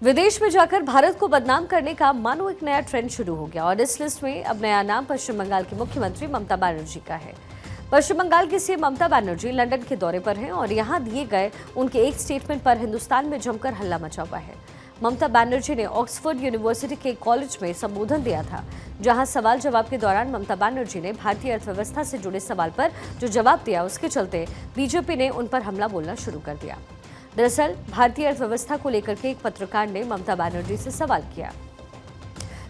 विदेश में जाकर भारत को बदनाम करने का मानो एक नया ट्रेंड शुरू हो गया और इस लिस्ट में अब नया नाम पश्चिम बंगाल की मुख्यमंत्री ममता बनर्जी का है। पश्चिम बंगाल की सीएम ममता बनर्जी लंदन के दौरे पर हैं और यहां दिए गए उनके एक स्टेटमेंट पर हिंदुस्तान में जमकर हल्ला मचा हुआ है। ममता बनर्जी ने ऑक्सफोर्ड यूनिवर्सिटी के कॉलेज में संबोधन दिया था, जहां सवाल जवाब के दौरान ममता बनर्जी ने भारतीय अर्थव्यवस्था से जुड़े सवाल पर जो जवाब दिया उसके चलते बीजेपी ने उन पर हमला बोलना शुरू कर दिया। दरअसल भारतीय अर्थव्यवस्था को लेकर के एक पत्रकार ने ममता बनर्जी से सवाल किया।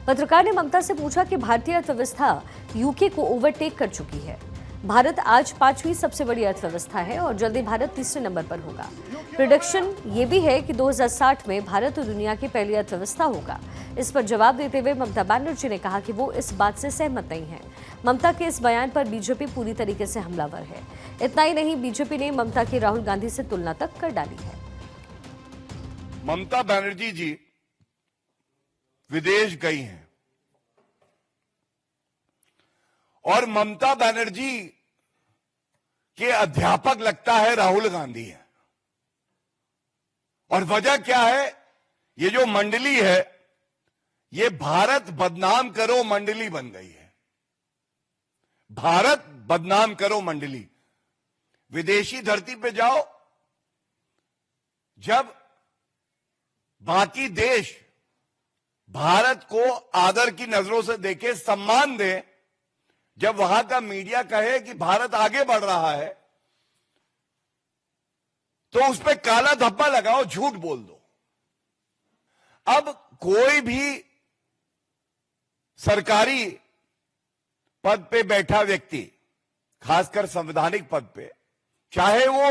पत्रकार ने ममता से पूछा कि भारतीय अर्थव्यवस्था यूके को ओवरटेक कर चुकी है। भारत आज 5वीं सबसे बड़ी अर्थव्यवस्था है और जल्दी भारत तीसरे नंबर पर होगा। प्रेडिक्शन ये भी है कि 2060 में भारत दुनिया की पहली अर्थव्यवस्था होगा। इस पर जवाब देते हुए ममता बनर्जी ने कहा कि वो इस बात से सहमत नहीं है। ममता के इस बयान पर बीजेपी पूरी तरीके से हमलावर है। इतना ही नहीं, बीजेपी ने ममता की राहुल गांधी से तुलना तक कर डाली है। ममता बनर्जी जी विदेश गई हैं और ममता बनर्जी के अध्यापक लगता है राहुल गांधी है। और वजह क्या है? ये जो मंडली है ये भारत बदनाम करो मंडली बन गई है। भारत बदनाम करो मंडली। विदेशी धरती पे जाओ, जब बाकी देश भारत को आदर की नजरों से देखे, सम्मान दे, जब वहां का मीडिया कहे कि भारत आगे बढ़ रहा है तो उस पर काला धब्बा लगाओ, झूठ बोल दो। अब कोई भी सरकारी पद पे बैठा व्यक्ति, खासकर संवैधानिक पद पे, चाहे वो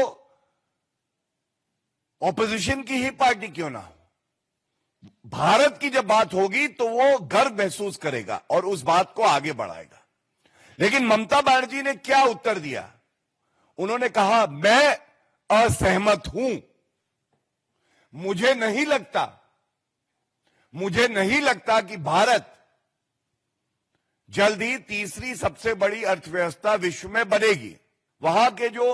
ऑपोजिशन की ही पार्टी क्यों ना हो, भारत की जब बात होगी तो वो गर्व महसूस करेगा और उस बात को आगे बढ़ाएगा। लेकिन ममता बनर्जी ने क्या उत्तर दिया? उन्होंने कहा, मैं असहमत हूं। मुझे नहीं लगता कि भारत जल्दी तीसरी सबसे बड़ी अर्थव्यवस्था विश्व में बनेगी। वहां के जो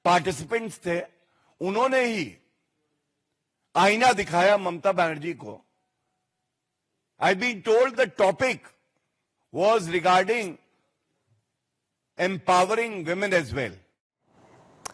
पार्टिसिपेंट्स थे उन्होंने ही आईना दिखाया ममता बनर्जी को। I been told the topic was regarding empowering women as well.